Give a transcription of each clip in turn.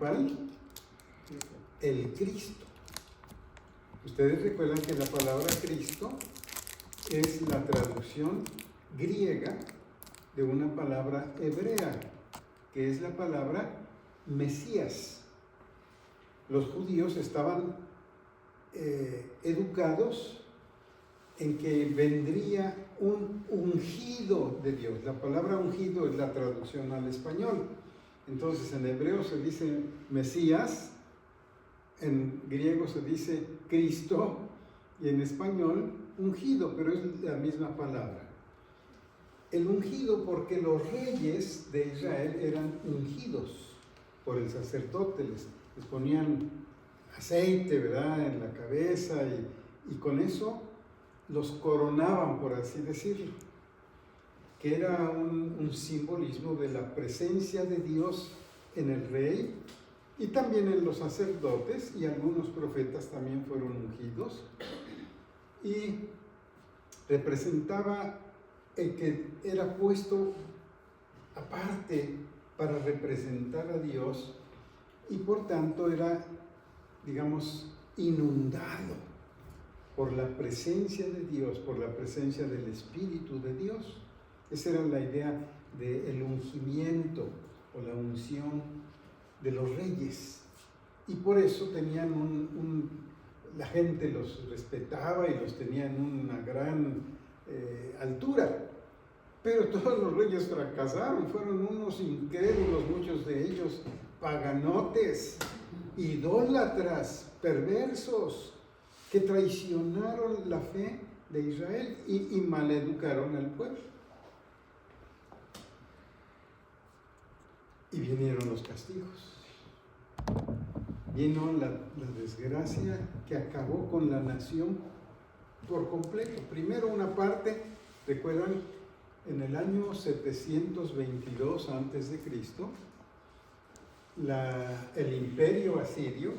¿Cuál? El Cristo. Ustedes recuerdan que la palabra Cristo es la traducción griega de una palabra hebrea, que es la palabra Mesías. Los judíos estaban educados en que vendría un ungido de Dios. La palabra ungido es la traducción al español. Entonces en hebreo se dice Mesías, en griego se dice Cristo y en español ungido, pero es la misma palabra. El ungido porque los reyes de Israel eran ungidos por el sacerdote, les ponían aceite, ¿verdad?, en la cabeza y con eso los coronaban, por así decirlo, que era un simbolismo de la presencia de Dios en el rey y también en los sacerdotes, y algunos profetas también fueron ungidos, y representaba el que era puesto aparte para representar a Dios y por tanto era, digamos, inundado por la presencia de Dios, por la presencia del Espíritu de Dios. Esa era la idea del ungimiento o la unción de los reyes. Y por eso tenían la gente los respetaba y los tenía en una gran altura. Pero todos los reyes fracasaron, fueron unos incrédulos, muchos de ellos paganotes, idólatras, perversos, que traicionaron la fe de Israel y maleducaron al pueblo. Y vinieron los castigos. Vino la desgracia que acabó con la nación por completo. Primero una parte, recuerdan, en el año 722 a.C., el imperio asirio,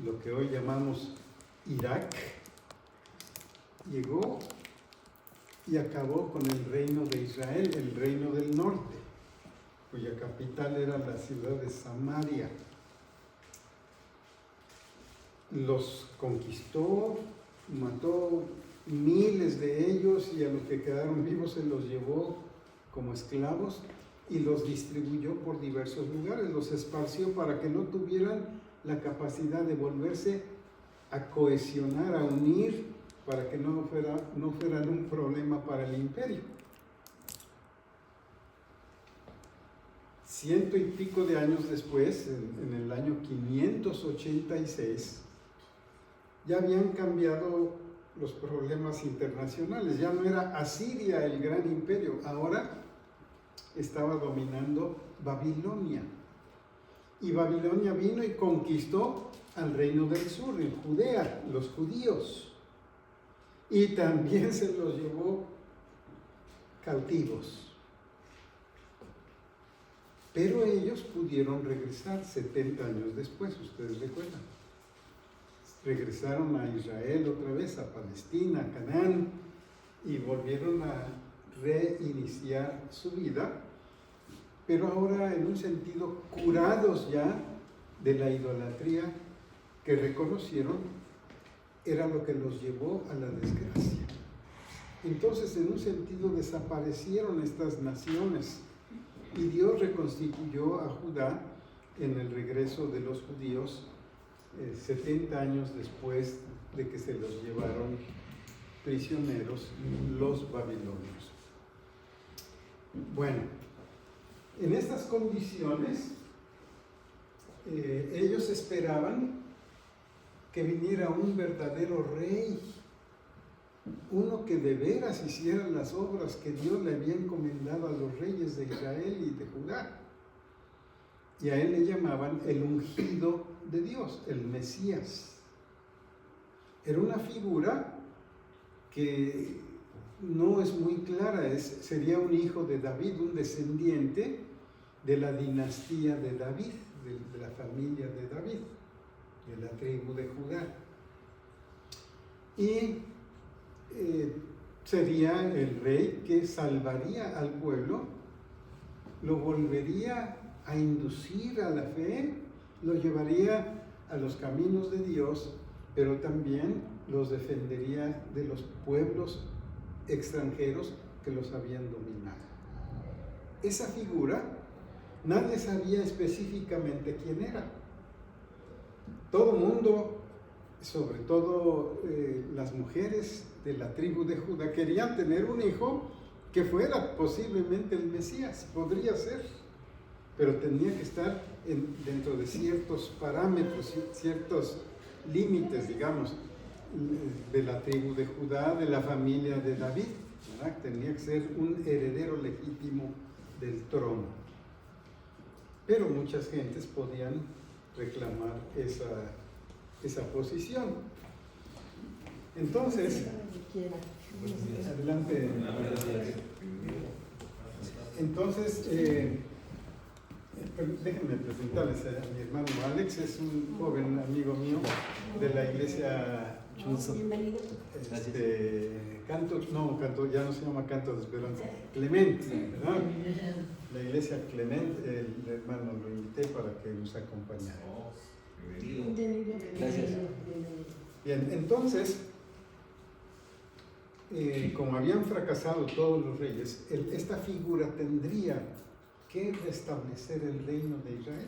lo que hoy llamamos Irak, llegó y acabó con el reino de Israel, el reino del norte, cuya capital era la ciudad de Samaria. Los conquistó, mató miles de ellos y a los que quedaron vivos se los llevó como esclavos y los distribuyó por diversos lugares, los esparció para que no tuvieran la capacidad de volverse a cohesionar, a unir, para que no fueran un problema para el imperio. 100 y pico de años después, en el año 586, ya habían cambiado los problemas internacionales. Ya no era Asiria el gran imperio, ahora estaba dominando Babilonia. Y Babilonia vino y conquistó al reino del sur, en Judea, los judíos. Y también se los llevó cautivos. Pero ellos pudieron regresar 70 años después, ustedes recuerdan. Regresaron a Israel otra vez, a Palestina, a Canaán, y volvieron a reiniciar su vida, pero ahora en un sentido curados ya de la idolatría que reconocieron era lo que los llevó a la desgracia. Entonces, en un sentido, desaparecieron estas naciones y Dios reconstituyó a Judá en el regreso de los judíos 70 años después de que se los llevaron prisioneros los babilonios. Bueno, en estas condiciones ellos esperaban que viniera un verdadero rey, uno que de veras hiciera las obras que Dios le había encomendado a los reyes de Israel y de Judá. Y a él le llamaban el ungido de Dios, el Mesías. Era una figura que no es muy clara, sería un hijo de David, un descendiente de la dinastía de David, de la familia de David, de la tribu de Judá. Y sería el rey que salvaría al pueblo, lo volvería a inducir a la fe, lo llevaría a los caminos de Dios, pero también los defendería de los pueblos extranjeros que los habían dominado. Esa figura, nadie sabía específicamente quién era. Todo mundo, sobre todo las mujeres de la tribu de Judá, querían tener un hijo que fuera posiblemente el Mesías, podría ser, pero tenía que estar dentro de ciertos parámetros, ciertos límites, digamos, de la tribu de Judá, de la familia de David, ¿verdad? Tenía que ser un heredero legítimo del trono. Pero muchas gentes podían reclamar esa posición. Entonces, adelante. Entonces, déjenme presentarles a mi hermano Alex, es un joven amigo mío de la iglesia Bienvenido. Canto, ya no se llama Canto de Esperanza, Clement, ¿verdad? La iglesia Clement, el hermano lo invité para que nos acompañara. Gracias. Bien, entonces, como habían fracasado todos los reyes, esta figura tendría que restablecer el reino de Israel.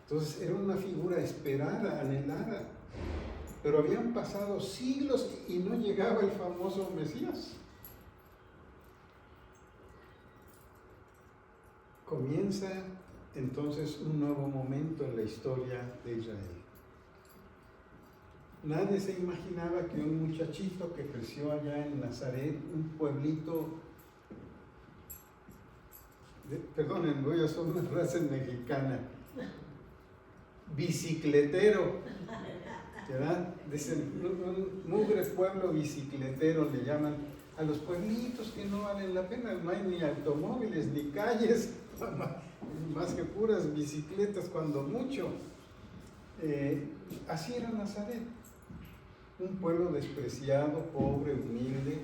Entonces era una figura esperada, anhelada, pero habían pasado siglos y no llegaba el famoso Mesías. Comienza entonces un nuevo momento en la historia de Israel. Nadie se imaginaba que un muchachito que creció allá en Nazaret, un pueblito, perdonen, voy a usar una frase mexicana, bicicletero, ¿verdad? Dicen, un mugre pueblo bicicletero le llaman a los pueblitos que no valen la pena, no hay ni automóviles ni calles, más que puras bicicletas cuando mucho. Así era Nazaret, un pueblo despreciado, pobre, humilde,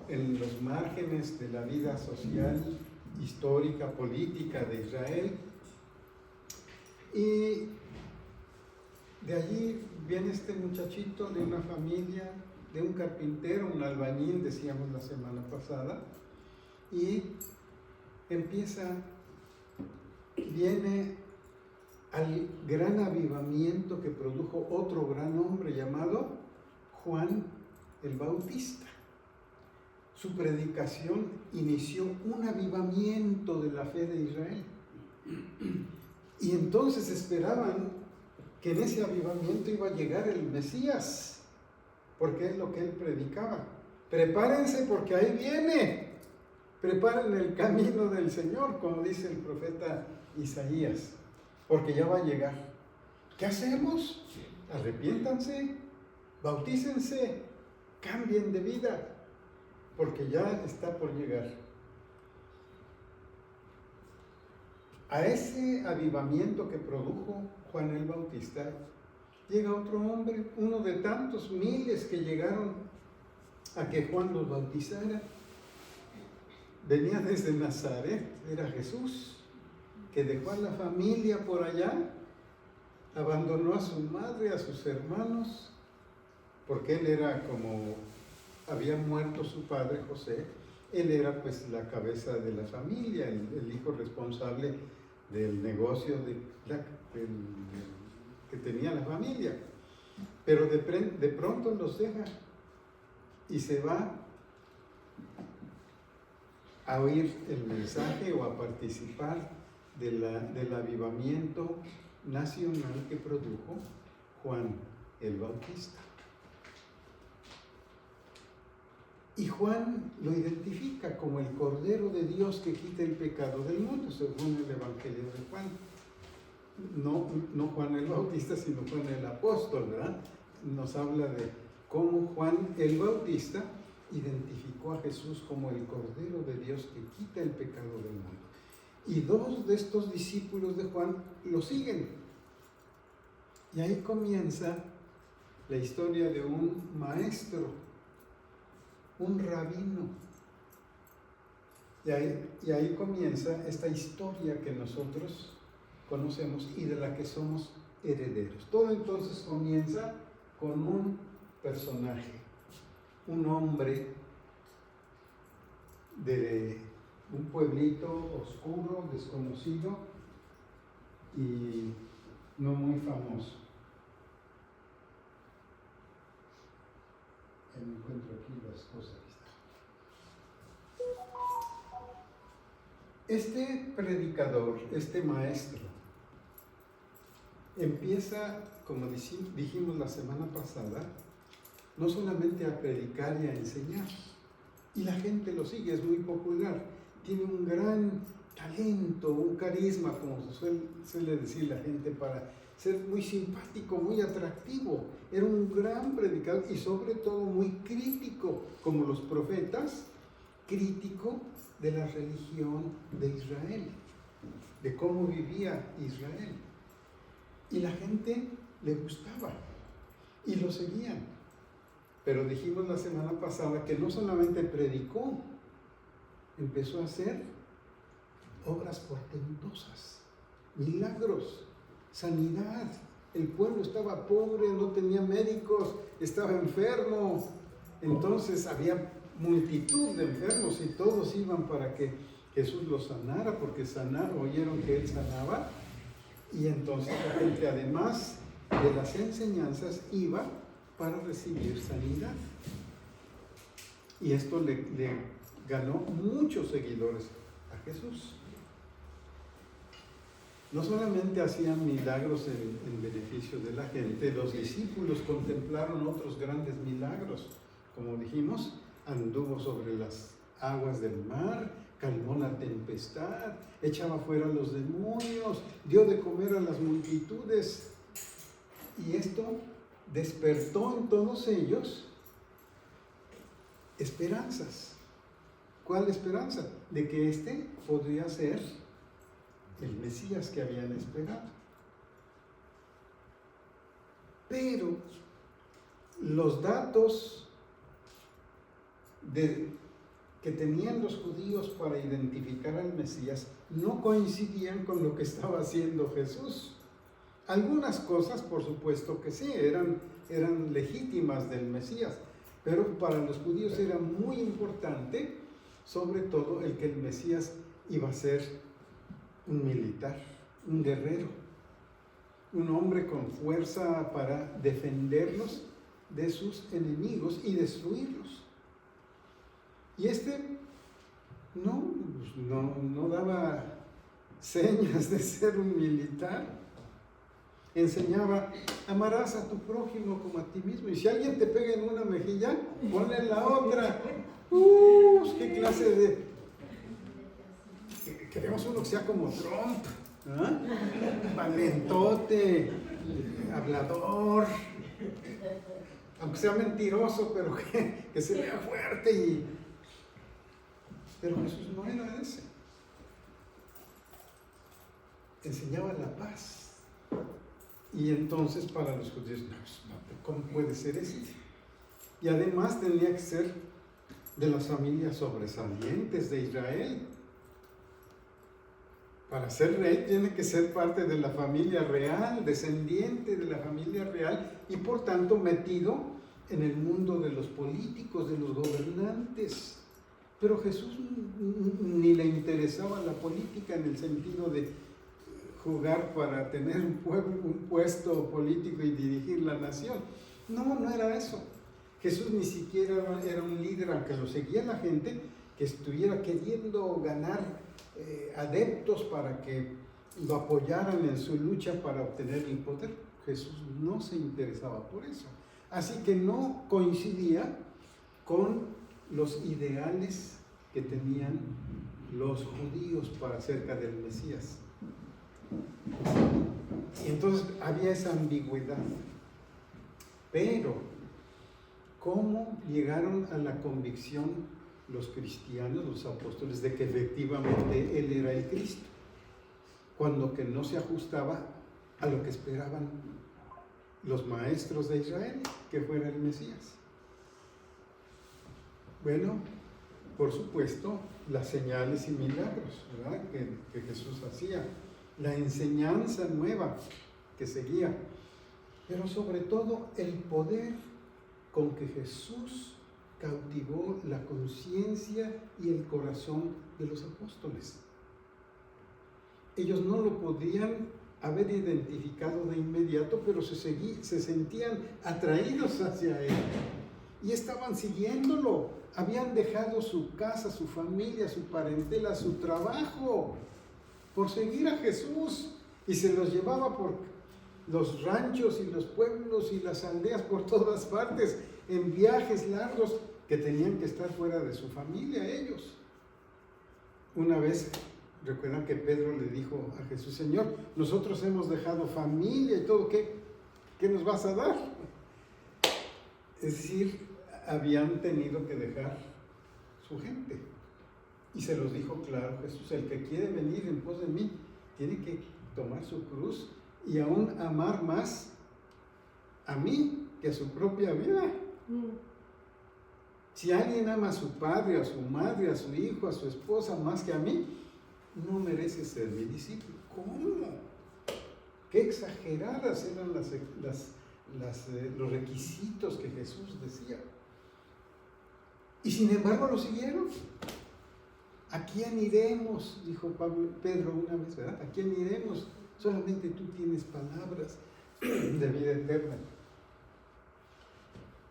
en los márgenes de la vida social, histórica, política de Israel. Y de allí viene este muchachito de una familia, de un carpintero, un albañil, decíamos la semana pasada, y viene al gran avivamiento que produjo otro gran hombre llamado Juan el Bautista. Su predicación inició un avivamiento de la fe de Israel. Y entonces esperaban que en ese avivamiento iba a llegar el Mesías, porque es lo que él predicaba. Prepárense porque ahí viene. Preparen el camino del Señor, como dice el profeta Isaías, porque ya va a llegar. ¿Qué hacemos? Arrepiéntanse, bautícense, cambien de vida, porque ya está por llegar. A ese avivamiento que produjo Juan el Bautista, llega otro hombre, uno de tantos miles que llegaron a que Juan los bautizara. Venía desde Nazaret, era Jesús, que dejó a la familia por allá, abandonó a su madre, a sus hermanos, porque él era como, había muerto su padre José, él era pues la cabeza de la familia, el hijo responsable del negocio que tenía la familia. Pero de pronto los deja y se va a oír el mensaje o a participar del avivamiento nacional que produjo Juan el Bautista. Y Juan lo identifica como el Cordero de Dios que quita el pecado del mundo, según el Evangelio de Juan. No Juan el Bautista, sino Juan el Apóstol, ¿verdad? Nos habla de cómo Juan el Bautista identificó a Jesús como el Cordero de Dios que quita el pecado del mundo. Y dos de estos discípulos de Juan lo siguen. Y ahí comienza la historia de un maestro, un rabino, Y ahí comienza esta historia que nosotros conocemos y de la que somos herederos. Todo entonces comienza con un personaje, un hombre de un pueblito oscuro, desconocido y no muy famoso. Me encuentro aquí las cosas. Este predicador, este maestro, empieza, como dijimos la semana pasada, no solamente a predicar y a enseñar, y la gente lo sigue, es muy popular, tiene un gran talento, un carisma, como suele decir la gente, para ser muy simpático, muy atractivo. Era un gran predicador y sobre todo muy crítico, como los profetas, crítico de la religión de Israel, de cómo vivía Israel. Y la gente le gustaba y lo seguían. Pero dijimos la semana pasada que no solamente predicó, empezó a hacer obras portentosas, milagros, sanidad. El pueblo estaba pobre, no tenía médicos, estaba enfermo. Entonces había multitud de enfermos y todos iban para que Jesús los sanara, porque oyeron que Él sanaba. Y entonces la gente, además de las enseñanzas, iba para recibir sanidad. Y esto le ganó muchos seguidores a Jesús. No solamente hacían milagros en beneficio de la gente, los discípulos contemplaron otros grandes milagros. Como dijimos, anduvo sobre las aguas del mar, calmó la tempestad, echaba fuera a los demonios, dio de comer a las multitudes. Y esto despertó en todos ellos esperanzas. ¿Cuál esperanza? De que este podría ser el Mesías que habían esperado. Pero los datos que tenían los judíos para identificar al Mesías no coincidían con lo que estaba haciendo Jesús. Algunas cosas, por supuesto que sí, eran legítimas del Mesías, pero para los judíos era muy importante, sobre todo, el que el Mesías iba a ser un militar, un guerrero, un hombre con fuerza para defenderlos de sus enemigos y destruirlos. Y no daba señas de ser un militar. Enseñaba: amarás a tu prójimo como a ti mismo, y si alguien te pega en una mejilla, ponle en la otra. ¿Qué clase de...? Queremos uno que sea como Trump, ¿ah? Valentote, hablador, aunque sea mentiroso, pero que se vea fuerte. Pero Jesús no era ese. Enseñaba la paz. Y entonces para los judíos, ¿cómo puede ser este? Y además tenía que ser de las familias sobresalientes de Israel. Para ser rey tiene que ser parte de la familia real, descendiente de la familia real, y por tanto metido en el mundo de los políticos, de los gobernantes. Pero Jesús ni le interesaba la política en el sentido de jugar para tener un puesto político y dirigir la nación. No era eso. Jesús ni siquiera era un líder, aunque lo seguía la gente, que estuviera queriendo ganar adeptos para que lo apoyaran en su lucha para obtener el poder. Jesús no se interesaba por eso. Así que no coincidía con los ideales que tenían los judíos acerca del Mesías. Y entonces había esa ambigüedad. Pero, ¿cómo llegaron a la convicción los cristianos, los apóstoles, de que efectivamente Él era el Cristo, cuando que no se ajustaba a lo que esperaban los maestros de Israel, que fuera el Mesías? Bueno, por supuesto, las señales y milagros, ¿verdad?, que Jesús hacía, la enseñanza nueva que seguía, pero sobre todo el poder con que Jesús cautivó la conciencia y el corazón de los apóstoles. Ellos no lo podían haber identificado de inmediato, pero se sentían atraídos hacia él y estaban siguiéndolo. Habían dejado su casa, su familia, su parentela, su trabajo por seguir a Jesús, y se los llevaba por los ranchos y los pueblos y las aldeas, por todas partes, en viajes largos que tenían que estar fuera de su familia ellos. Una vez, recuerdan que Pedro le dijo a Jesús: Señor, nosotros hemos dejado familia y todo, ¿qué nos vas a dar? Es decir, habían tenido que dejar su gente. Y se los dijo claro Jesús: el que quiere venir en pos de mí, tiene que tomar su cruz y aún amar más a mí que a su propia vida. Si alguien ama a su padre, a su madre, a su hijo, a su esposa más que a mí, no merece ser mi discípulo. ¿Cómo? Qué exageradas eran los requisitos que Jesús decía. Y sin embargo lo siguieron. ¿A quién iremos?, dijo Pedro una vez, ¿verdad? ¿A quién iremos? Solamente tú tienes palabras de vida eterna.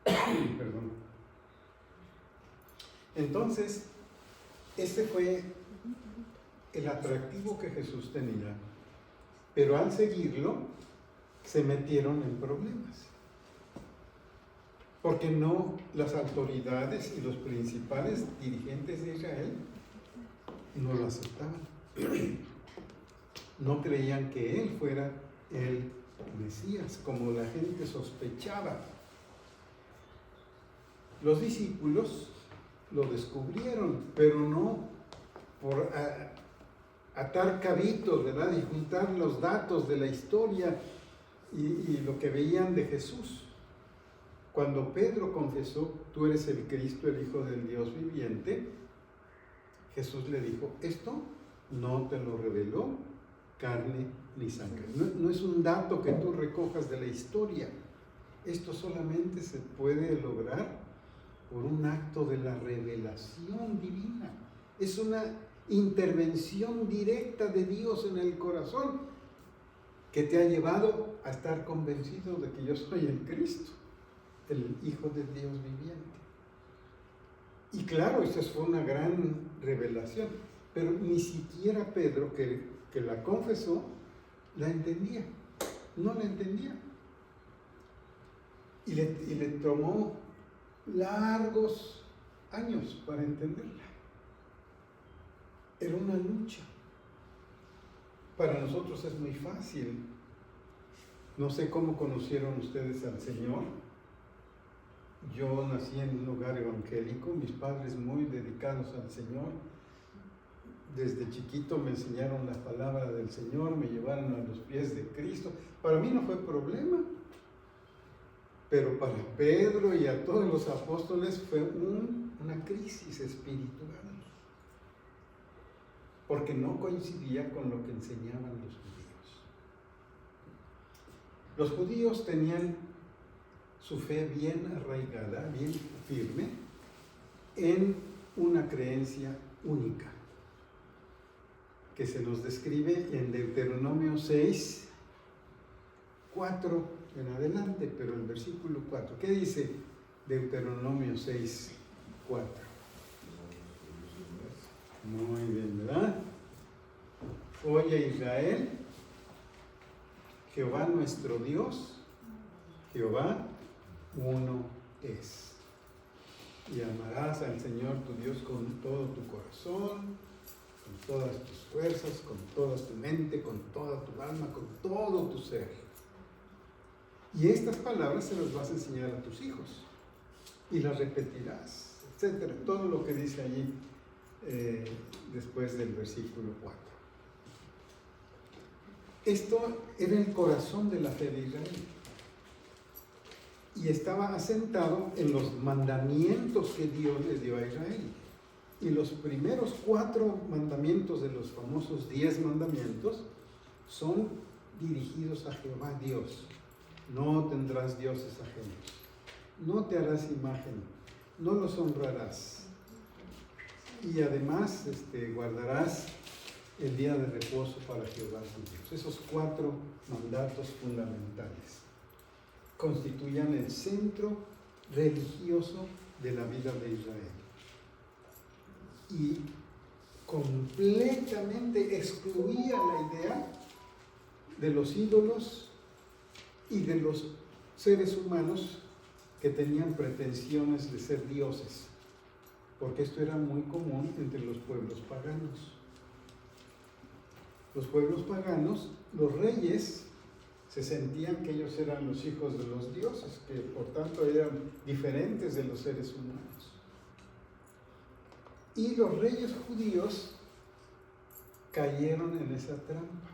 Perdón. Entonces, este fue el atractivo que Jesús tenía, pero al seguirlo se metieron en problemas, porque no, las autoridades y los principales dirigentes de Israel no lo aceptaban. No creían que él fuera el Mesías, como la gente sospechaba. Los discípulos lo descubrieron, pero no por atar cabitos, ¿verdad?, y juntar los datos de la historia y lo que veían de Jesús. Cuando Pedro confesó: tú eres el Cristo, el Hijo del Dios viviente, Jesús le dijo: esto no te lo reveló carne ni sangre. No es un dato que tú recojas de la historia. Esto solamente se puede lograr por un acto de la revelación divina. Es una intervención directa de Dios en el corazón que te ha llevado a estar convencido de que yo soy el Cristo, el Hijo de Dios viviente. Y claro, esa fue una gran revelación, pero ni siquiera Pedro, que la confesó, la entendía. No la entendía. Y le tomó largos años para entenderla. Era una lucha. Para nosotros es muy fácil. No sé cómo conocieron ustedes al Señor. Yo nací en un hogar evangélico, mis padres muy dedicados al Señor. Desde chiquito me enseñaron la palabra del Señor, me llevaron a los pies de Cristo. Para mí no fue problema, pero para Pedro y a todos los apóstoles fue una crisis espiritual, porque no coincidía con lo que enseñaban los judíos. Los judíos tenían su fe bien arraigada, bien firme, en una creencia única, que se nos describe en Deuteronomio 6, 4 en adelante, pero el versículo 4. ¿Qué dice Deuteronomio 6, 4? Muy bien, ¿verdad? Oye Israel, Jehová nuestro Dios, Jehová uno es. Y amarás al Señor tu Dios con todo tu corazón, con todas tus fuerzas, con toda tu mente, con toda tu alma, con todo tu ser. Y estas palabras se las vas a enseñar a tus hijos y las repetirás, etcétera. Todo lo que dice allí después del versículo 4. Esto era el corazón de la fe de Israel y estaba asentado en los mandamientos que Dios le dio a Israel. Y los primeros 4 mandamientos de los famosos 10 mandamientos son dirigidos a Jehová Dios. No tendrás dioses ajenos, no te harás imagen, no los honrarás. Y además guardarás el día de reposo para Jehová tu Dios. Esos 4 mandatos fundamentales constituían el centro religioso de la vida de Israel. Y completamente excluía la idea de los ídolos y de los seres humanos que tenían pretensiones de ser dioses, porque esto era muy común entre los pueblos paganos. Los pueblos paganos, los reyes, se sentían que ellos eran los hijos de los dioses, que por tanto eran diferentes de los seres humanos. Y los reyes judíos cayeron en esa trampa.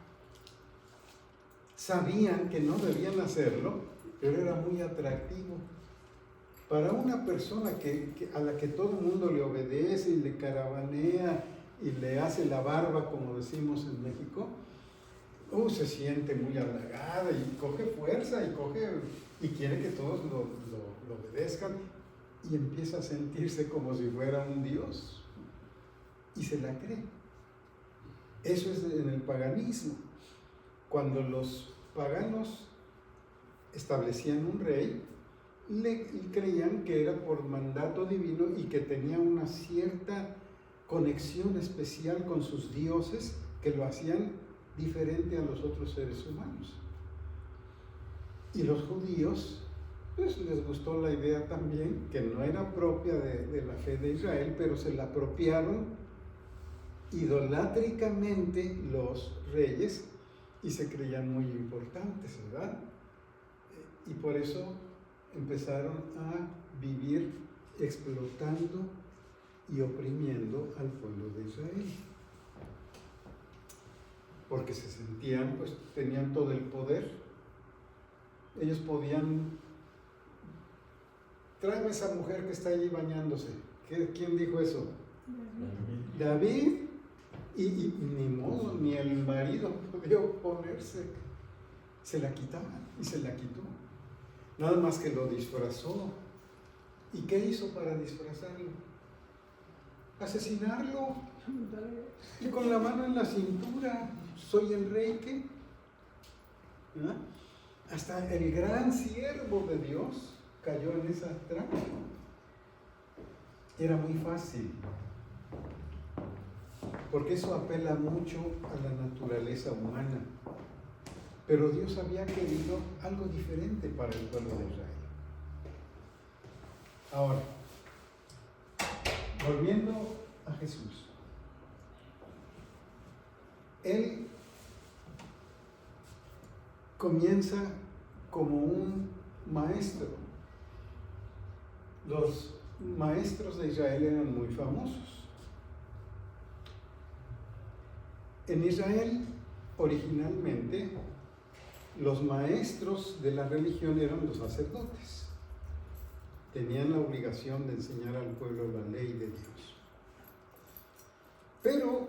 Sabían que no debían hacerlo, pero era muy atractivo. Para una persona a la que todo el mundo le obedece y le caravanea y le hace la barba, como decimos en México, se siente muy halagada y coge fuerza y quiere que todos lo obedezcan, y empieza a sentirse como si fuera un dios y se la cree. Eso es en el paganismo. Cuando los paganos establecían un rey, creían que era por mandato divino y que tenía una cierta conexión especial con sus dioses que lo hacían diferente a los otros seres humanos. Y los judíos, pues les gustó la idea también, que no era propia de la fe de Israel, pero se la apropiaron idolátricamente los reyes y se creían muy importantes, ¿verdad? Y por eso empezaron a vivir explotando y oprimiendo al pueblo de Israel, porque se sentían, pues tenían todo el poder. Ellos podían: tráeme esa mujer que está allí bañándose. ¿Quién dijo eso? David. Y ni modo, ni el marido podía oponerse. Se la quitaban y se la quitó. Nada más que lo disfrazó. ¿Y qué hizo para disfrazarlo? Asesinarlo. Y con la mano en la cintura: soy el rey que. ¿Ah? Hasta el gran siervo de Dios cayó en esa trampa. Era muy fácil, porque eso apela mucho a la naturaleza humana. Pero Dios había querido algo diferente para el pueblo de Israel. Ahora, volviendo a Jesús, Él comienza como un maestro. Los maestros de Israel eran muy famosos. En Israel, originalmente, los maestros de la religión eran los sacerdotes. Tenían la obligación de enseñar al pueblo la ley de Dios. Pero,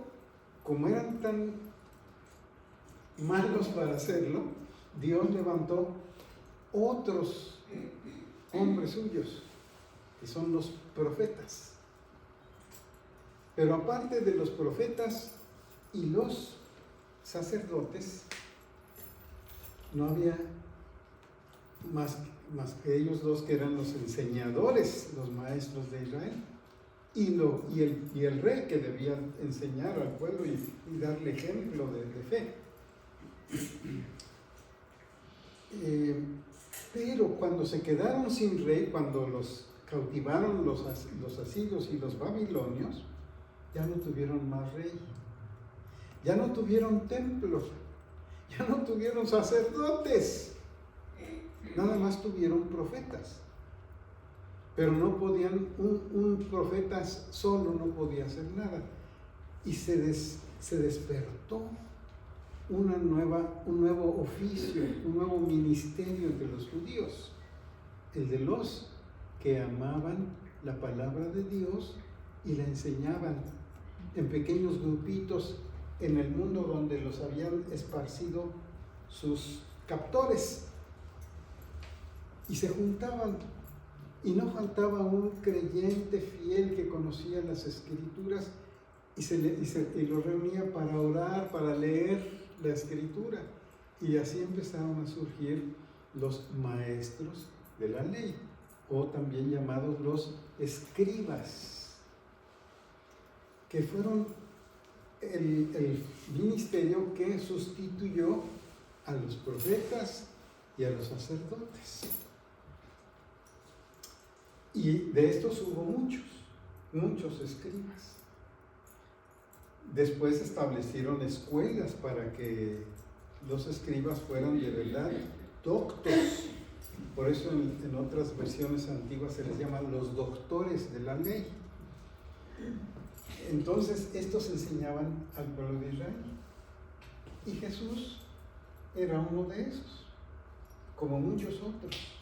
como eran tan malos para hacerlo, Dios levantó otros hombres suyos, que son los profetas. Pero aparte de los profetas y los sacerdotes, no había más que ellos dos, que eran los enseñadores, los maestros de Israel, y el rey, que debía enseñar al pueblo y darle ejemplo de fe. Pero cuando se quedaron sin rey, cuando los cautivaron los asirios y los babilonios, ya no tuvieron más rey, ya no tuvieron templo, ya no tuvieron sacerdotes, nada más tuvieron profetas. Pero no podían, un profeta solo no podía hacer nada. Y se despertó un nuevo oficio, un nuevo ministerio entre los judíos, el de los que amaban la palabra de Dios y la enseñaban en pequeños grupitos en el mundo donde los habían esparcido sus captores. Y se juntaban, y no faltaba un creyente fiel que conocía las Escrituras y lo reunía para orar, para leer la Escritura. Y así empezaron a surgir los maestros de la ley, o también llamados los escribas, que fueron el ministerio que sustituyó a los profetas y a los sacerdotes. Y de estos hubo muchos escribas. Después establecieron escuelas para que los escribas fueran de verdad doctos. Por eso en otras versiones antiguas se les llama los doctores de la ley. Entonces estos enseñaban al pueblo de Israel. Y Jesús era uno de esos, como muchos otros.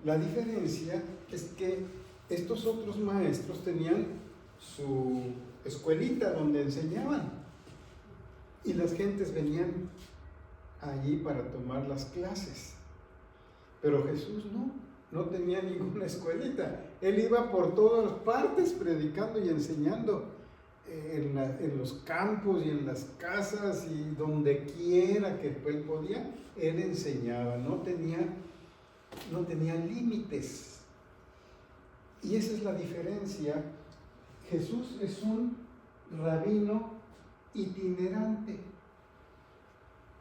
La diferencia es que estos otros maestros tenían su escuelita donde enseñaban y las gentes venían allí para tomar las clases. Pero Jesús no tenía ninguna escuelita. Él iba por todas partes predicando y enseñando en los campos y en las casas y donde quiera que él podía, él enseñaba, no tenía límites. Y esa es la diferencia. Jesús es un rabino itinerante.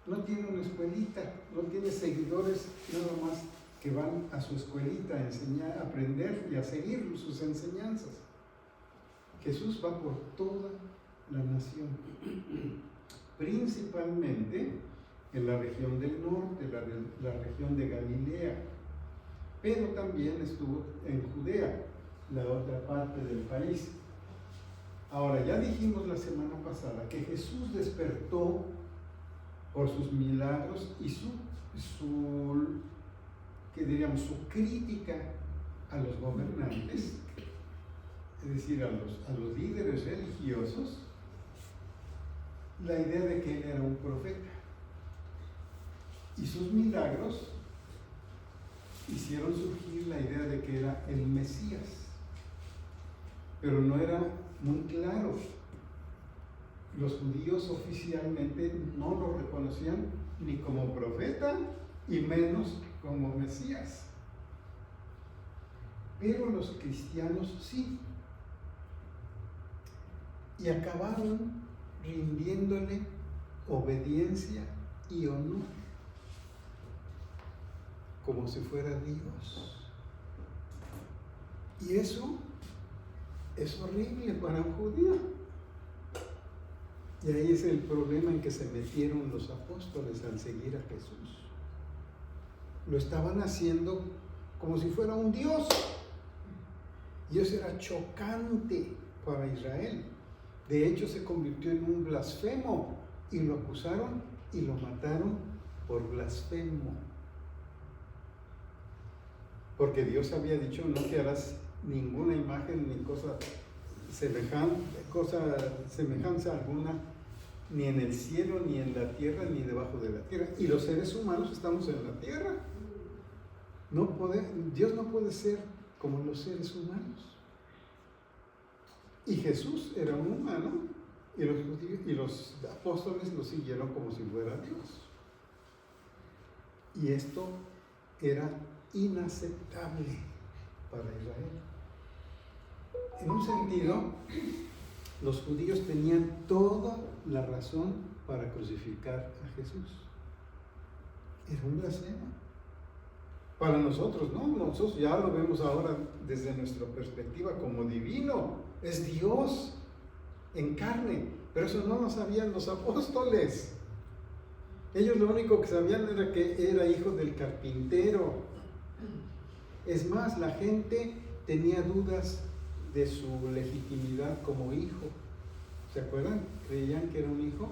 No tiene una escuelita, no tiene seguidores nada más que van a su escuelita a enseñar, a aprender y a seguir sus enseñanzas. Jesús va por toda la nación, principalmente en la región del norte, la región de Galilea, pero también estuvo en Judea, la otra parte del país. Ahora, ya dijimos la semana pasada que Jesús despertó por sus milagros y su crítica a los gobernantes, es decir, a los líderes religiosos, la idea de que él era un profeta. Y sus milagros hicieron surgir la idea de que era el Mesías, pero no era muy claro. Los judíos oficialmente no lo reconocían ni como profeta y menos como Mesías. Pero los cristianos sí. Y acabaron rindiéndole obediencia y honor, como si fuera Dios. Y eso es horrible para un judío. Y ahí es el problema en que se metieron los apóstoles al seguir a Jesús. Lo estaban haciendo como si fuera un Dios. Y eso era chocante para Israel. De hecho, se convirtió en un blasfemo y lo acusaron y lo mataron por blasfemo. Porque Dios había dicho: no te harás ninguna imagen ni cosa semejanza alguna, ni en el cielo, ni en la tierra, ni debajo de la tierra. Y los seres humanos estamos en la tierra. Dios no puede ser como los seres humanos. Y Jesús era un humano, y los apóstoles lo siguieron como si fuera Dios. Y esto era inaceptable para Israel. En un sentido, los judíos tenían toda la razón para crucificar a Jesús. Era un blasfemo. Para nosotros, no, nosotros ya lo vemos ahora desde nuestra perspectiva como divino. Es Dios en carne, pero eso no lo sabían los apóstoles. Ellos lo único que sabían era que era hijo del carpintero. Es más, la gente tenía dudas de su legitimidad como hijo. ¿Se acuerdan? Creían que era un hijo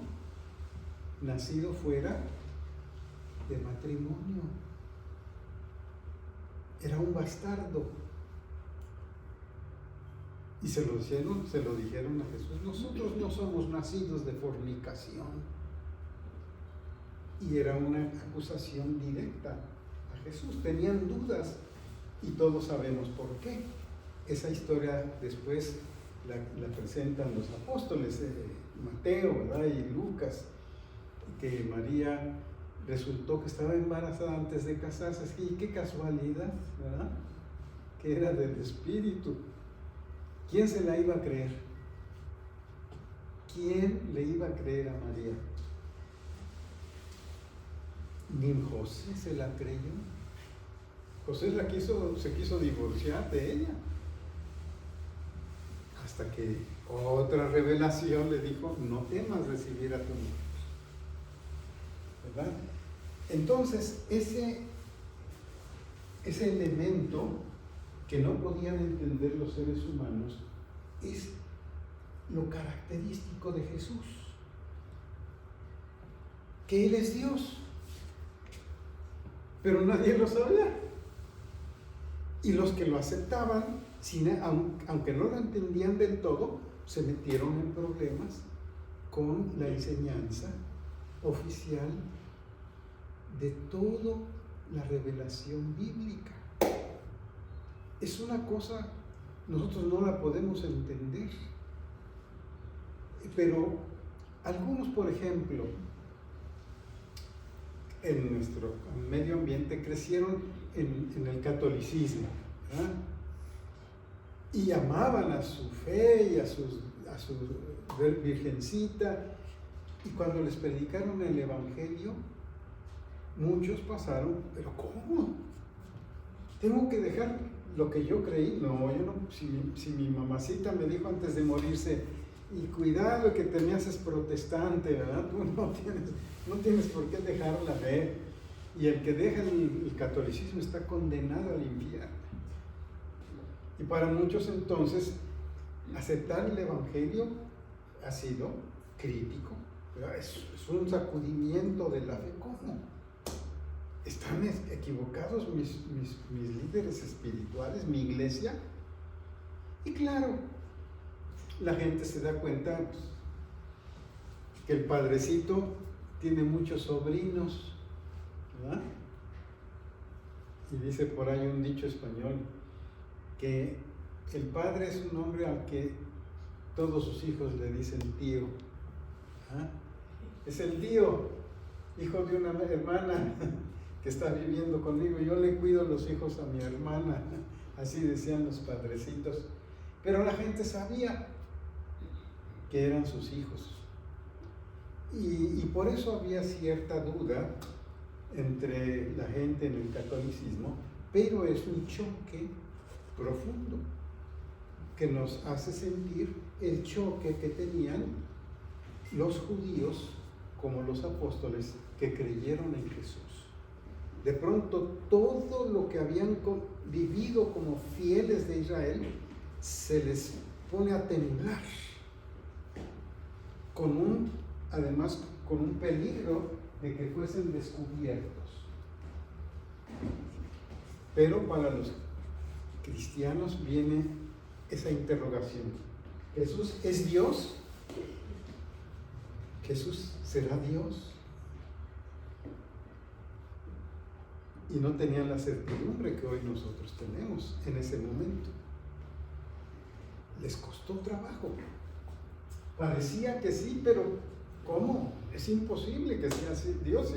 nacido fuera de matrimonio. Era un bastardo. Y se lo dijeron a Jesús: nosotros no somos nacidos de fornicación. Y era una acusación directa a Jesús. Tenían dudas y todos sabemos por qué. Esa historia después la presentan los apóstoles, Mateo, ¿verdad? Y Lucas, que María resultó que estaba embarazada antes de casarse. Y qué casualidad, ¿verdad? Que era del Espíritu. ¿Quién se la iba a creer? ¿Quién le iba a creer a María? Ni José se la creyó. José se quiso divorciar de ella. Hasta que otra revelación le dijo: no temas recibir a tu hijo. ¿Verdad? Entonces, ese elemento que no podían entender los seres humanos es lo característico de Jesús, que Él es Dios, pero nadie lo sabía. Y los que lo aceptaban, aunque no lo entendían del todo, se metieron en problemas con la enseñanza oficial de toda la revelación bíblica. Es una cosa, nosotros no la podemos entender, pero algunos, por ejemplo, en nuestro medio ambiente crecieron en el catolicismo, ¿verdad? Y amaban a su fe y a su virgencita, y cuando les predicaron el evangelio, muchos pasaron: ¿pero cómo? ¿Tengo que dejar lo que yo creí? No, yo no. Si mi mamacita me dijo antes de morirse: y cuidado que te me haces protestante, ¿verdad? Tú no tienes por qué dejar la fe. Y el que deja el catolicismo está condenado al infierno. Y para muchos entonces aceptar el evangelio ha sido crítico, ¿verdad? Es un sacudimiento de la fe. ¿Cómo? ¿Están equivocados mis líderes espirituales, mi iglesia? Y claro, la gente se da cuenta, pues, que el padrecito tiene muchos sobrinos, ¿verdad? Y dice por ahí un dicho español, que el padre es un hombre al que todos sus hijos le dicen tío. ¿Ah? Es el tío, hijo de una hermana que está viviendo conmigo. Yo le cuido los hijos a mi hermana. Así decían los padrecitos. Pero la gente sabía que eran sus hijos. Y por eso había cierta duda entre la gente en el catolicismo, pero es un choque profundo que nos hace sentir el choque que tenían los judíos como los apóstoles que creyeron en Jesús. De pronto todo lo que habían vivido como fieles de Israel se les pone a temblar, además con un peligro de que fuesen descubiertos. Pero para los cristianos viene esa interrogación: ¿Jesús es Dios? ¿Jesús será Dios? Y no tenían la certidumbre que hoy nosotros tenemos en ese momento. Les costó trabajo. Parecía que sí, pero ¿cómo? Es imposible que sea así Dios.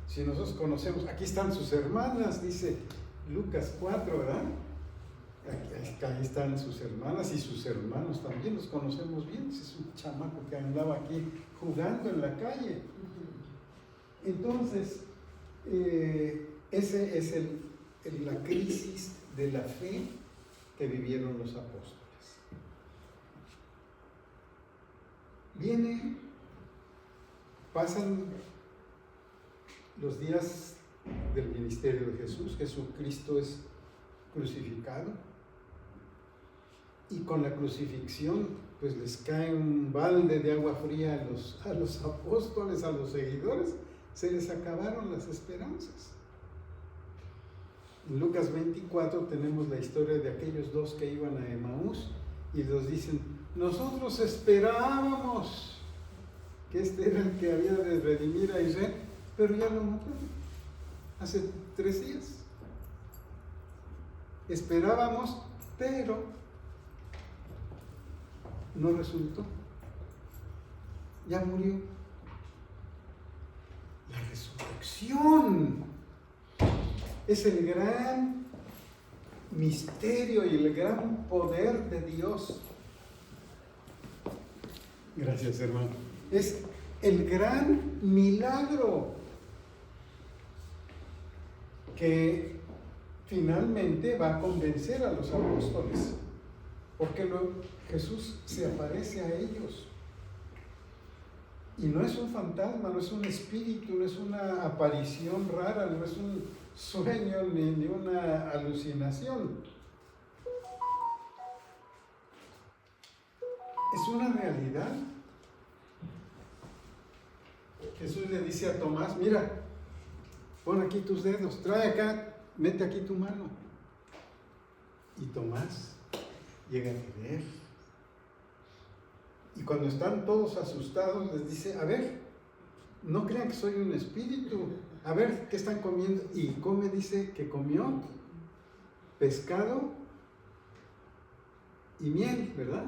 Si nosotros conocemos, aquí están sus hermanas, dice Lucas 4, ¿verdad? Ahí están sus hermanas y sus hermanos también, los conocemos bien. Es un chamaco que andaba aquí jugando en la calle. Entonces, ese es la crisis de la fe que vivieron los apóstoles. Pasan los días del ministerio de Jesús. Jesucristo es crucificado, y con la crucifixión pues les cae un balde de agua fría a los apóstoles, a los seguidores. Se les acabaron las esperanzas. En Lucas 24 tenemos la historia de aquellos dos que iban a Emaús y los dicen, nosotros esperábamos que este era el que había de redimir a Israel, pero ya lo mataron hace 3 días. Esperábamos, pero no resultó. Ya murió. La resurrección es el gran misterio y el gran poder de Dios. Gracias, hermano. Es el gran milagro que finalmente va a convencer a los apóstoles, porque Jesús se aparece a ellos. Y no es un fantasma, no es un espíritu, no es una aparición rara, no es un sueño ni una alucinación. Es una realidad. Jesús le dice a Tomás, mira, pon aquí tus dedos, trae acá, mete aquí tu mano. Y Tomás llega a creer. Y cuando están todos asustados, les dice, a ver, no crean que soy un espíritu, a ver, ¿qué están comiendo? Y come, dice que comió pescado y miel, ¿verdad?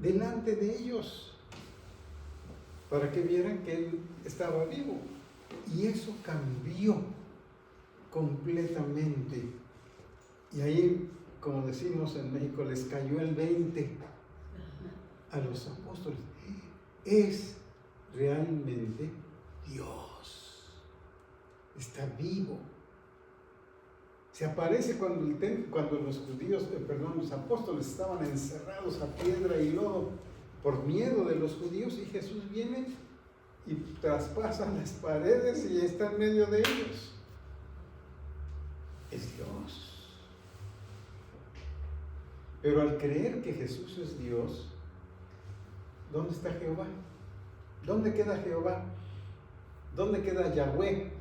Delante de ellos, para que vieran que él estaba vivo. Y eso cambió completamente. Y ahí, como decimos en México, les cayó el 20 a los apóstoles. Es realmente Dios. Está vivo. Se aparece cuando los los apóstoles estaban encerrados a piedra y lodo por miedo de los judíos, y Jesús viene y traspasa las paredes y está en medio de ellos. Es Dios. Pero al creer que Jesús es Dios, ¿dónde está Jehová? ¿Dónde queda Jehová? ¿Dónde queda Yahweh?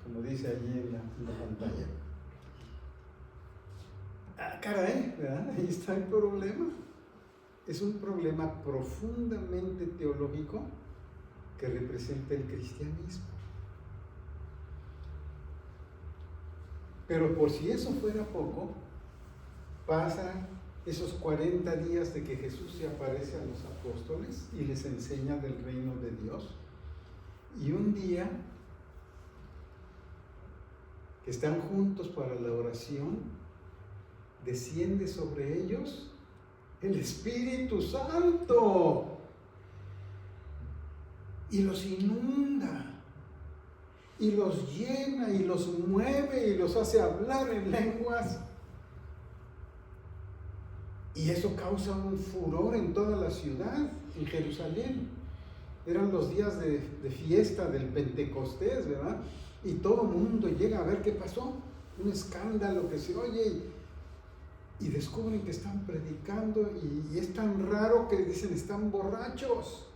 Como dice allí en la pantalla. Ah, caray, ¿verdad? Ahí está el problema. Es un problema profundamente teológico que representa el cristianismo. Pero por si eso fuera poco, pasa esos 40 días de que Jesús se aparece a los apóstoles y les enseña del reino de Dios. Y un día que están juntos para la oración, desciende sobre ellos el Espíritu Santo y los inunda y los llena y los mueve y los hace hablar en lenguas. Y eso causa un furor en toda la ciudad, en Jerusalén. Eran los días de fiesta del Pentecostés, ¿verdad? Y todo el mundo llega a ver qué pasó. Un escándalo que se oye y descubren que están predicando y es tan raro que dicen están borrachos.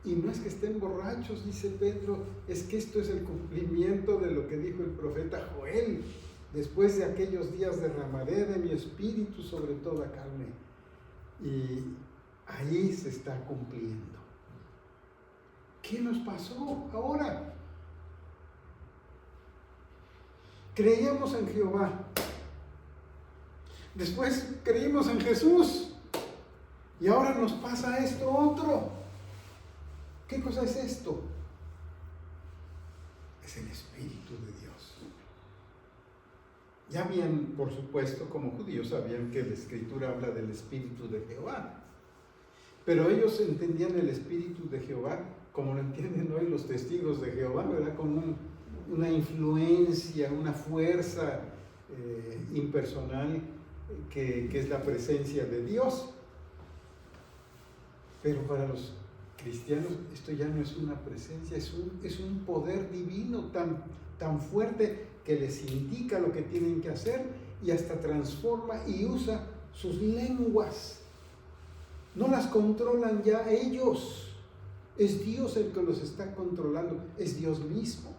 Y no es que estén borrachos, dice Pedro, es que esto es el cumplimiento de lo que dijo el profeta Joel. Después de aquellos días derramaré de mi espíritu sobre toda carne. Y ahí se está cumpliendo. ¿Qué nos pasó ahora? Creíamos en Jehová. Después creímos en Jesús. Y ahora nos pasa esto otro. ¿Qué cosa es esto? Es el Espíritu de Dios. Ya bien, por supuesto, como judíos sabían que la Escritura habla del Espíritu de Jehová. Pero ellos entendían el Espíritu de Jehová como lo entienden hoy los testigos de Jehová, ¿verdad? Como una influencia, una fuerza impersonal que es la presencia de Dios. Pero para los cristianos esto ya no es una presencia, es un poder divino tan fuerte que les indica lo que tienen que hacer y hasta transforma y usa sus lenguas. No las controlan ya ellos. Es Dios el que los está controlando, es Dios mismo.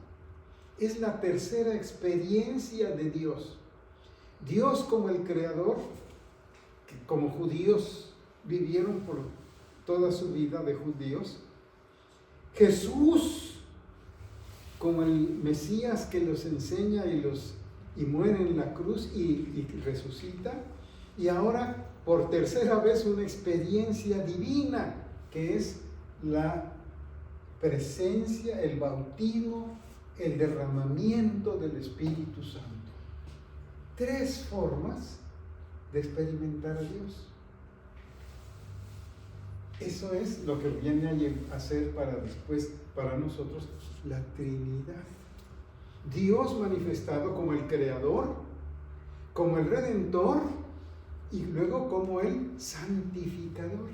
Es la tercera experiencia de Dios. Dios como el creador que como judíos vivieron por toda su vida de judíos, Jesús como el Mesías que los enseña y muere en la cruz y resucita, y ahora por tercera vez una experiencia divina que es la presencia, el bautismo, el derramamiento del Espíritu Santo. 3 formas de experimentar a Dios. Eso es lo que viene a ser para nosotros la Trinidad. Dios manifestado como el Creador, como el Redentor y luego como el Santificador.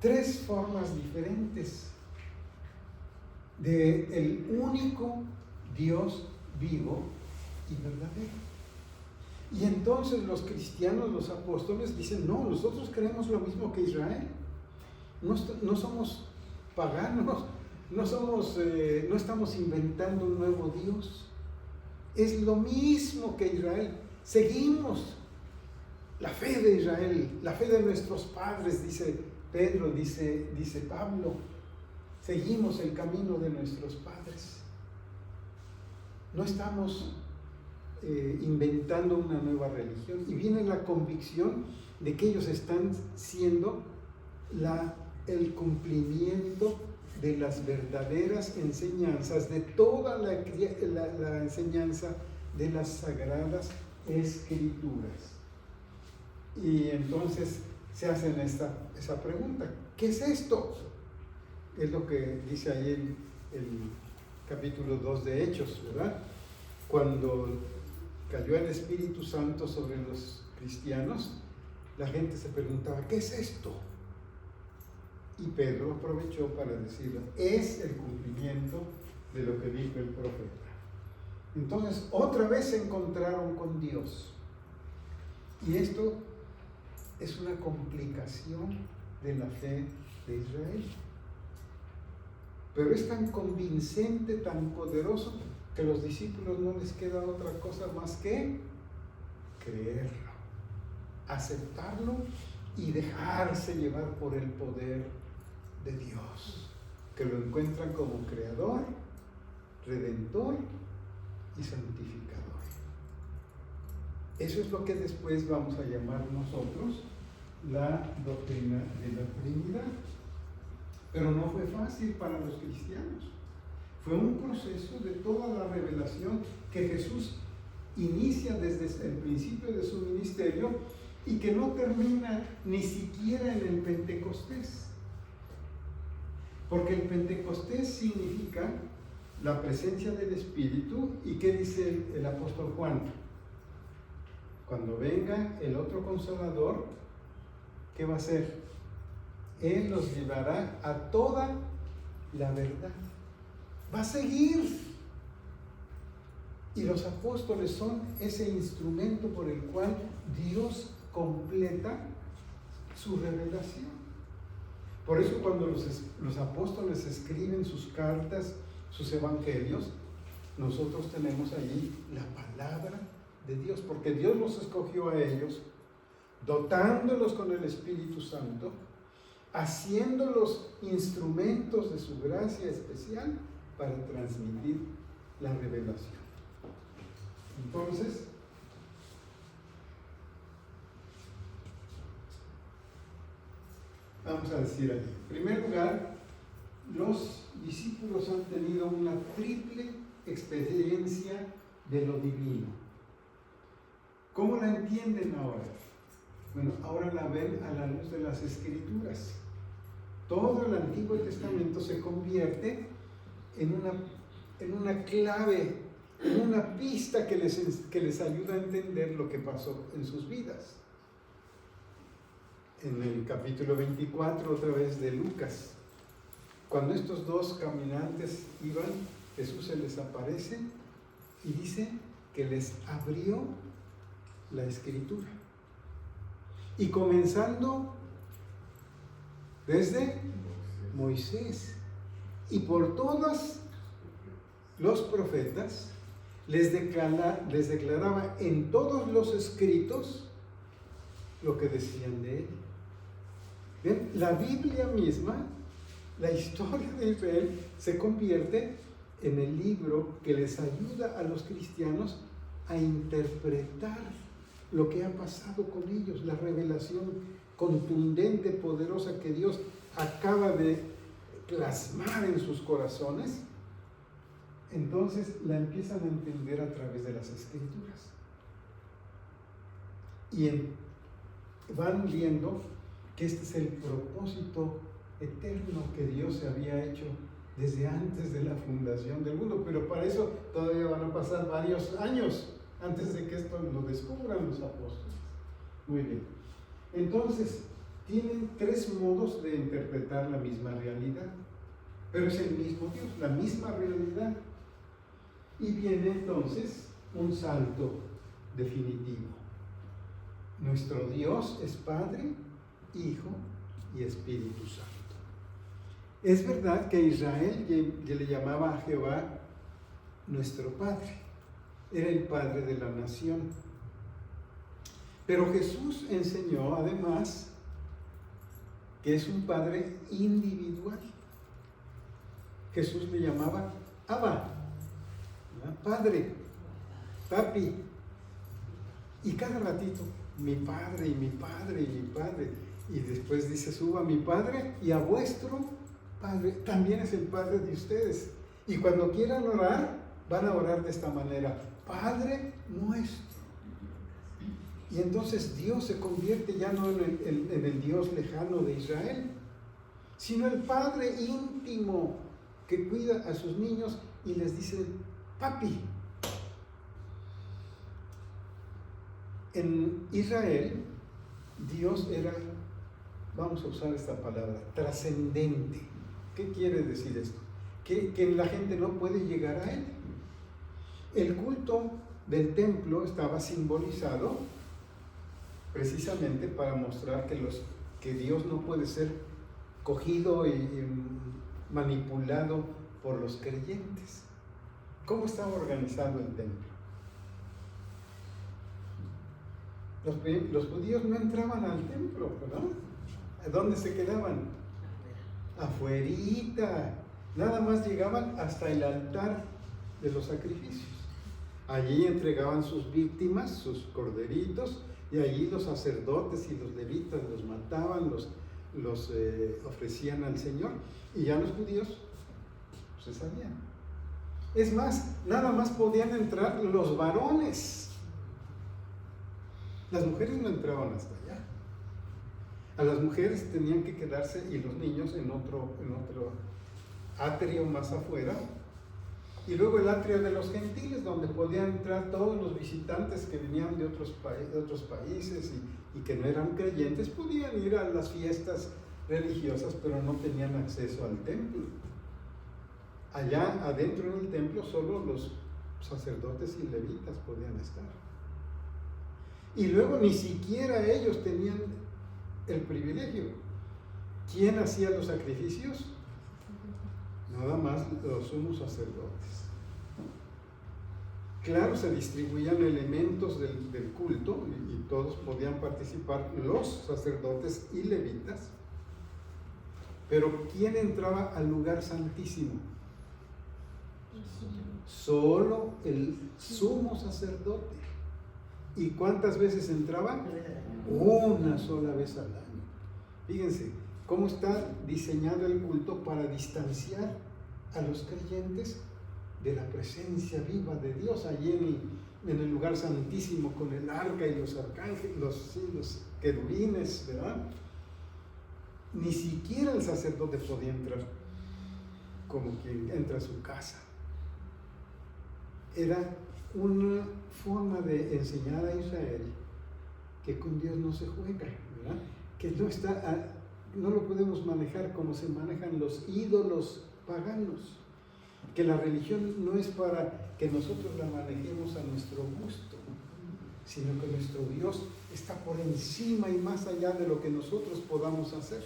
3 formas diferentes del único Dios vivo y verdadero. Y entonces los cristianos, los apóstoles dicen, no, nosotros creemos lo mismo que Israel. No somos paganos, no estamos inventando un nuevo Dios. Es lo mismo que Israel. Seguimos la fe de Israel, la fe de nuestros padres, dice Pedro, dice Pablo. Seguimos el camino de nuestros padres. No estamos inventando una nueva religión. Y viene la convicción de que ellos están siendo el cumplimiento de las verdaderas enseñanzas, de toda la enseñanza de las Sagradas Escrituras. Y entonces se hacen esa pregunta: ¿qué es esto? Es lo que dice ahí el capítulo 2 de Hechos, ¿verdad? Cuando cayó el Espíritu Santo sobre los cristianos, la gente se preguntaba, ¿qué es esto? Y Pedro aprovechó para decirlo, es el cumplimiento de lo que dijo el profeta. Entonces, otra vez se encontraron con Dios. Y esto es una complicación de la fe de Israel. Pero es tan convincente, tan poderoso, que a los discípulos no les queda otra cosa más que creerlo, aceptarlo y dejarse llevar por el poder de Dios, que lo encuentran como creador, redentor y santificador. Eso es lo que después vamos a llamar nosotros la doctrina de la Trinidad. Pero no fue fácil para los cristianos. Fue un proceso de toda la revelación que Jesús inicia desde el principio de su ministerio y que no termina ni siquiera en el Pentecostés. Porque el Pentecostés significa la presencia del Espíritu. ¿Y qué dice el apóstol Juan? Cuando venga el otro Consolador, ¿qué va a hacer? Él los llevará a toda la verdad. Va a seguir. Y los apóstoles son ese instrumento por el cual Dios completa su revelación. Por eso cuando los apóstoles escriben sus cartas, sus evangelios, nosotros tenemos allí la palabra de Dios, porque Dios los escogió a ellos, dotándolos con el Espíritu Santo, haciéndolos instrumentos de su gracia especial para transmitir la revelación. Entonces, vamos a decir aquí, en primer lugar, los discípulos han tenido una triple experiencia de lo divino. ¿Cómo la entienden ahora? Bueno, ahora la ven a la luz de las Escrituras. Todo el Antiguo Testamento se convierte en una clave, en una pista que les ayuda a entender lo que pasó en sus vidas. En el capítulo 24, otra vez de Lucas, cuando estos dos caminantes iban, Jesús se les aparece y dice que les abrió la Escritura. Y comenzando desde Moisés y por todos los profetas, les declaraba en todos los escritos lo que decían de él. ¿Ven? La Biblia misma, la historia de Israel, se convierte en el libro que les ayuda a los cristianos a interpretar lo que ha pasado con ellos, la revelación contundente, poderosa que Dios acaba de plasmar en sus corazones. Entonces la empiezan a entender a través de las Escrituras. Y van viendo que este es el propósito eterno que Dios se había hecho desde antes de la fundación del mundo. Pero para eso todavía van a pasar varios años antes de que esto lo descubran los apóstoles. Muy bien. Entonces, tienen tres modos de interpretar la misma realidad. Pero es el mismo Dios, la misma realidad. Y viene entonces un salto definitivo. Nuestro Dios es Padre, Hijo y Espíritu Santo. Es verdad que Israel le llamaba a Jehová nuestro Padre. Era el Padre de la nación. Pero Jesús enseñó además que es un Padre individual. Jesús le llamaba Abba, Padre, Papi. Y cada ratito, mi Padre y mi Padre y mi Padre. Y después dice, suba a mi Padre y a vuestro Padre. También es el Padre de ustedes. Y cuando quieran orar, van a orar de esta manera: Padre nuestro. Y entonces Dios se convierte ya no en el Dios lejano de Israel, sino el Padre íntimo que cuida a sus niños y les dice, papi. En Israel, Dios era, vamos a usar esta palabra, trascendente. ¿Qué quiere decir esto? Que la gente no puede llegar a Él. El culto del templo estaba simbolizado precisamente para mostrar que Dios no puede ser cogido y manipulado por los creyentes. ¿Cómo estaba organizado el templo? Los judíos no entraban al templo, ¿verdad? ¿A dónde se quedaban? Afuerita. Nada más llegaban hasta el altar de los sacrificios. Allí entregaban sus víctimas, sus corderitos, y allí los sacerdotes y los levitas los mataban, los ofrecían al Señor, y ya los judíos se salían. Es más, nada más podían entrar los varones. Las mujeres no entraban hasta allá. A las mujeres tenían que quedarse, y los niños en otro atrio más afuera, y luego el atrio de los gentiles, donde podían entrar todos los visitantes que venían de otros países y que no eran creyentes. Podían ir a las fiestas religiosas, pero no tenían acceso al templo. Allá adentro en el templo solo los sacerdotes y levitas podían estar. Y luego ni siquiera ellos tenían el privilegio. ¿Quién hacía los sacrificios? Nada más los sumos sacerdotes. Claro, se distribuían elementos del culto y todos podían participar, los sacerdotes y levitas. Pero ¿quién entraba al lugar santísimo? Solo el sumo sacerdote. ¿Y cuántas veces entraba? Una sola vez al año. Fíjense cómo está diseñado el culto para distanciar a los creyentes de la presencia viva de Dios allí en el lugar santísimo, con el arca y los arcángeles, los querubines, ¿verdad? Ni siquiera el sacerdote podía entrar como quien entra a su casa. Era una forma de enseñar a Israel que con Dios no se juega, ¿verdad? Que no lo podemos manejar como se manejan los ídolos paganos, que la religión no es para que nosotros la manejemos a nuestro gusto, sino que nuestro Dios está por encima y más allá de lo que nosotros podamos hacer.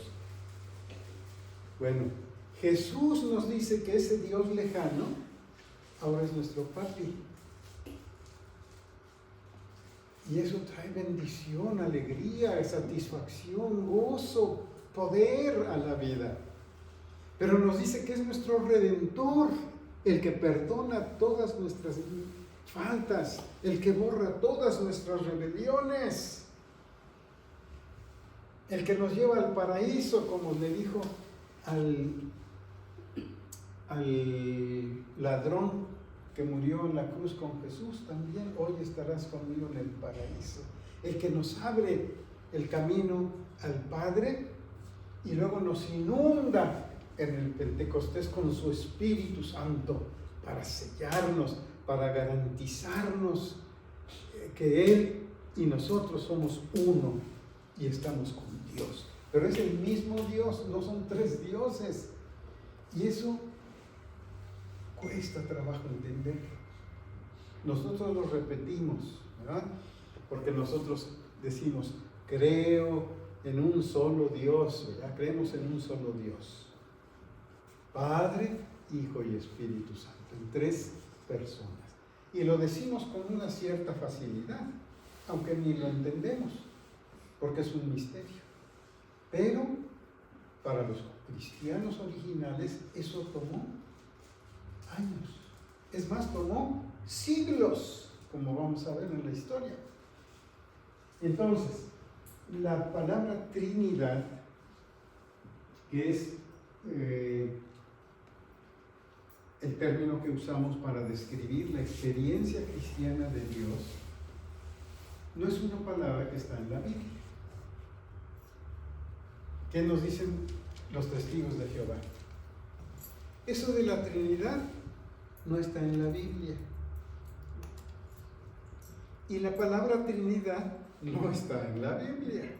Bueno, Jesús nos dice que ese Dios lejano ahora es nuestro papi. Y eso trae bendición, alegría, satisfacción, gozo, poder a la vida. Pero nos dice que es nuestro Redentor, el que perdona todas nuestras faltas, el que borra todas nuestras rebeliones, el que nos lleva al paraíso, como le dijo al ladrón que murió en la cruz con Jesús, también hoy estarás conmigo en el paraíso. El que nos abre el camino al Padre y luego nos inunda en el Pentecostés con su Espíritu Santo para sellarnos, para garantizarnos que Él y nosotros somos uno y estamos con Dios. Pero es el mismo Dios, no son tres dioses. Y eso cuesta trabajo entenderlo. Nosotros lo repetimos, ¿verdad? Porque nosotros decimos, creo en un solo Dios, ¿verdad? Creemos en un solo Dios. Padre, Hijo y Espíritu Santo, en tres personas. Y lo decimos con una cierta facilidad, aunque ni lo entendemos, porque es un misterio. Pero para los cristianos originales eso tomó años. Es más, tomó siglos, como vamos a ver en la historia. Entonces, la palabra Trinidad, que es el término que usamos para describir la experiencia cristiana de Dios, no es una palabra que está en la Biblia. ¿Qué nos dicen los testigos de Jehová? Eso de la Trinidad no está en la Biblia. Y la palabra Trinidad no está en la Biblia.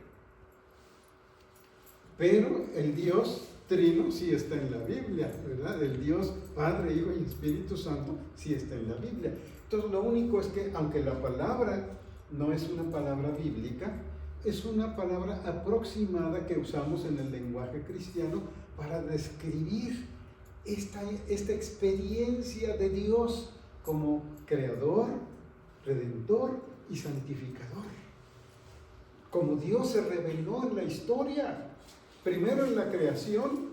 Pero el Dios Trino sí está en la Biblia, ¿verdad? El Dios Padre, Hijo y Espíritu Santo sí está en la Biblia. Entonces lo único es que, aunque la palabra no es una palabra bíblica, es una palabra aproximada que usamos en el lenguaje cristiano para describir esta experiencia de Dios como creador, redentor y santificador. Como Dios se reveló en la historia, primero en la creación,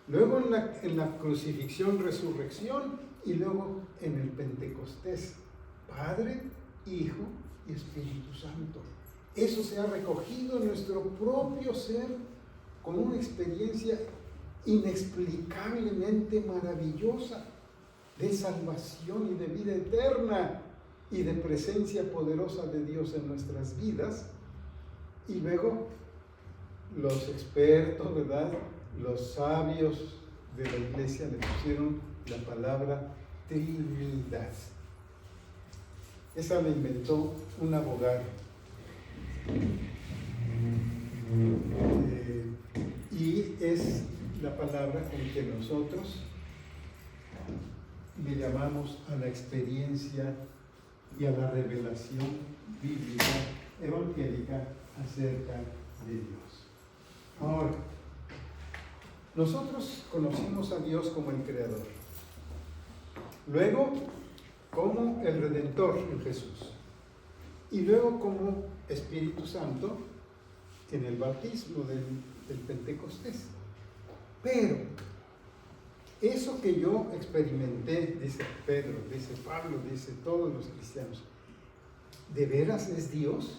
luego en la crucifixión, resurrección y luego en el Pentecostés. Padre, Hijo y Espíritu Santo. Eso se ha recogido en nuestro propio ser con una experiencia inexplicablemente maravillosa de salvación y de vida eterna y de presencia poderosa de Dios en nuestras vidas. Y luego los expertos, ¿verdad? Los sabios de la iglesia le pusieron la palabra Trinidad. Esa la inventó un abogado. Y es la palabra con que nosotros le llamamos a la experiencia y a la revelación bíblica, evangélica acerca de Dios. Ahora, nosotros conocimos a Dios como el Creador, luego como el Redentor en Jesús, y luego como Espíritu Santo en el bautismo del Pentecostés. Pero eso que yo experimenté, dice Pedro, dice Pablo, dice todos los cristianos, ¿de veras es Dios?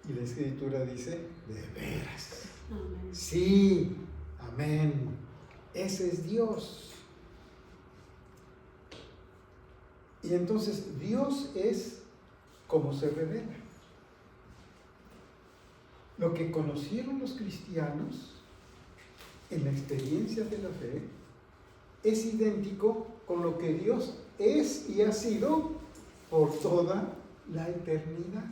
Y la Escritura dice, de veras. Amén. Sí, amén. Ese es Dios. Y entonces Dios es como se revela. Lo que conocieron los cristianos en la experiencia de la fe es idéntico con lo que Dios es y ha sido por toda la eternidad.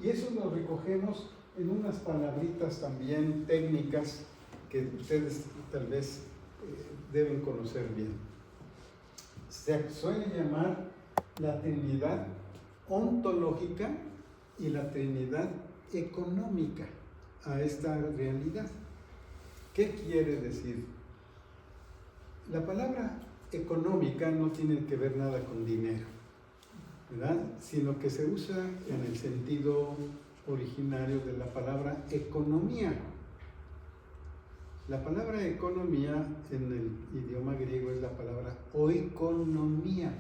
Y eso lo recogemos en unas palabritas también técnicas que ustedes tal vez deben conocer bien. Se suele llamar la Trinidad ontológica y la Trinidad económica a esta realidad. ¿Qué quiere decir? La palabra económica no tiene que ver nada con dinero. ¿verdad? Sino que se usa en el sentido originario de la palabra economía. La palabra economía en el idioma griego es la palabra oikonomía,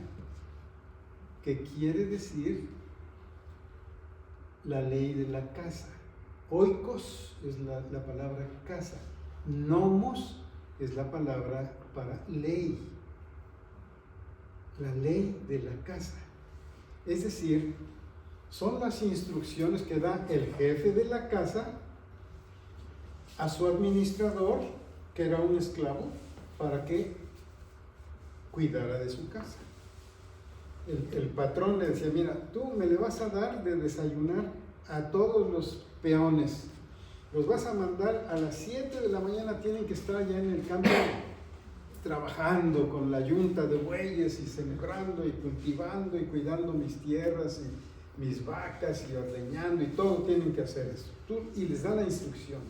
que quiere decir la ley de la casa. Oikos es la palabra casa. Nomos es la palabra para ley. La ley de la casa. Es decir, son las instrucciones que da el jefe de la casa a su administrador, que era un esclavo, para que cuidara de su casa. El patrón le decía, mira, tú me le vas a dar de desayunar a todos los peones. Los vas a mandar a las 7 de la mañana, tienen que estar allá en el campo trabajando con la yunta de bueyes y sembrando y cultivando y cuidando mis tierras y mis vacas y ordeñando y todo tienen que hacer eso. Y les da la instrucción.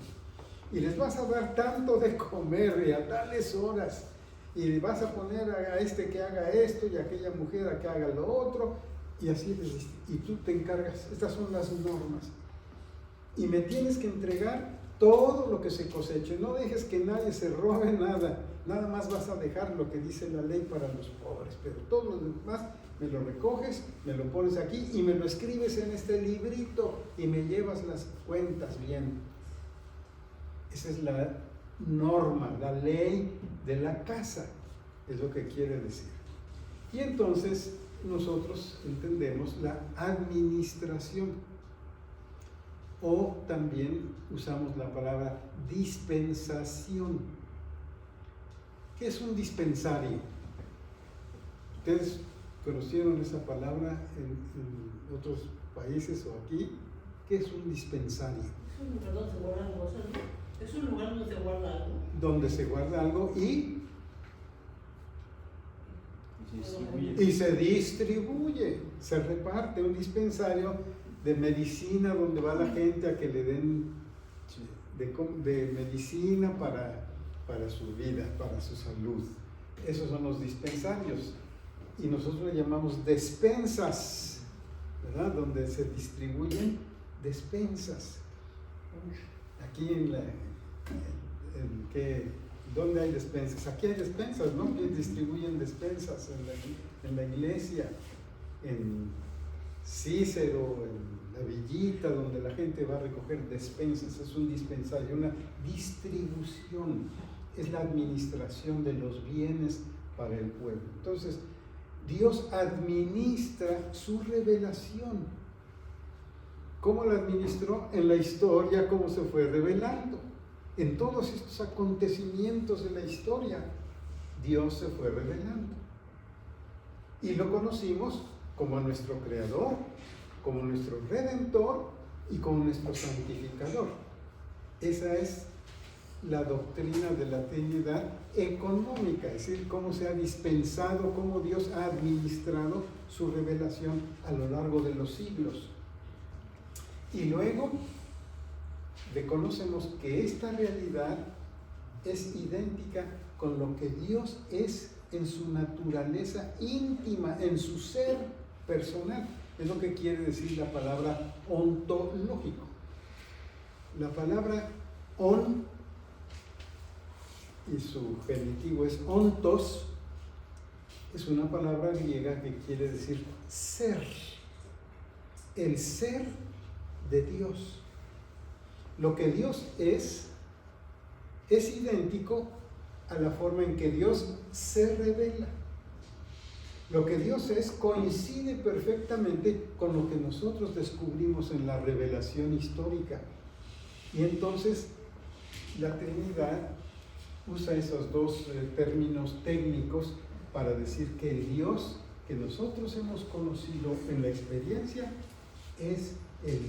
Y les vas a dar tanto de comer y a tales horas. Y le vas a poner a este que haga esto y a aquella mujer a que haga lo otro. Y así les dice. Y tú te encargas. Estas son las normas. Y me tienes que entregar todo lo que se coseche. No dejes que nadie se robe nada. Nada más vas a dejar lo que dice la ley para los pobres. Pero todo lo demás me lo recoges, me lo pones aquí y me lo escribes en este librito y me llevas las cuentas bien. Esa es la norma, la ley de la casa, es lo que quiere decir. Y entonces nosotros entendemos la administración, o también usamos la palabra dispensación. ¿Qué es un dispensario? ¿Ustedes conocieron esa palabra en otros países o aquí? ¿Qué es un dispensario? Es un lugar donde se guardan cosas, ¿no? Es un lugar donde se guarda algo. Donde se guarda algo y se distribuye, se reparte. Un dispensario de medicina donde va la gente a que le den de medicina para su vida, para su salud. Esos son los dispensarios. Y nosotros le llamamos despensas, ¿verdad? Donde se distribuyen despensas. Aquí ¿dónde hay despensas? Aquí hay despensas, ¿no? Que distribuyen despensas en la iglesia, en Cícero, en la villita, donde la gente va a recoger despensas. Es un dispensario, una distribución. Es la administración de los bienes para el pueblo. Entonces, Dios administra su revelación. ¿Cómo la administró? En la historia, cómo se fue revelando. En todos estos acontecimientos de la historia, Dios se fue revelando. Y lo conocimos como nuestro Creador, como nuestro Redentor y como nuestro Santificador. Esa es la doctrina de la Trinidad económica, es decir, cómo se ha dispensado, cómo Dios ha administrado su revelación a lo largo de los siglos. Y luego reconocemos que esta realidad es idéntica con lo que Dios es en su naturaleza íntima, en su ser personal. Es lo que quiere decir la palabra ontológico. La palabra on y su genitivo es ontos, es una palabra griega que quiere decir ser, el ser de Dios. Lo que Dios es idéntico a la forma en que Dios se revela. Lo que Dios es coincide perfectamente con lo que nosotros descubrimos en la revelación histórica. Y entonces la Trinidad usa esos dos términos técnicos para decir que el Dios que nosotros hemos conocido en la experiencia es el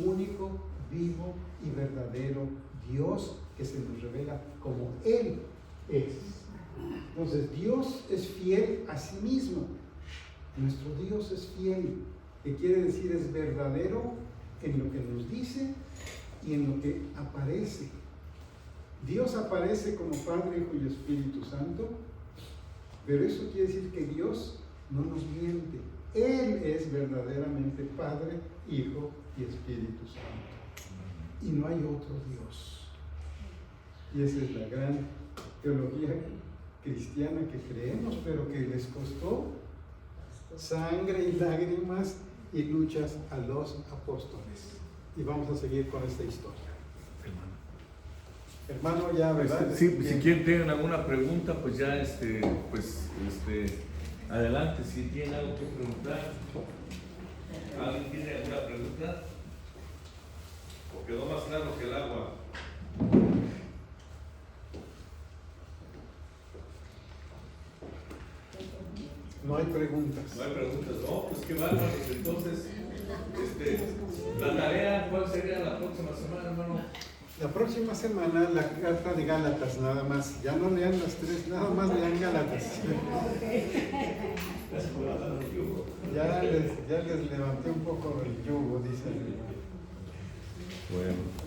único, vivo y verdadero Dios que se nos revela como Él es. Entonces Dios es fiel a sí mismo. Nuestro Dios es fiel, que quiere decir es verdadero en lo que nos dice y en lo que aparece. Dios aparece como Padre, Hijo y Espíritu Santo, pero eso quiere decir que Dios no nos miente. Él es verdaderamente Padre, Hijo y Espíritu Santo. Y no hay otro Dios. Y esa es la gran teología cristiana que creemos, pero que les costó sangre y lágrimas y luchas a los apóstoles. Y vamos a seguir con esta historia. Hermano, ya, ¿verdad? Sí, si quieren tienen alguna pregunta, pues ya adelante, si tienen algo que preguntar. ¿Alguien tiene alguna pregunta? ¿O quedó más claro que el agua? No hay preguntas. No hay preguntas. No, pues qué bárbaros. Entonces, la tarea, ¿cuál sería la próxima semana, hermano? La próxima semana la carta de Gálatas, nada más. Ya no lean las tres, nada más lean Gálatas. Ya les levanté un poco el yugo, dice el hermano. Bueno.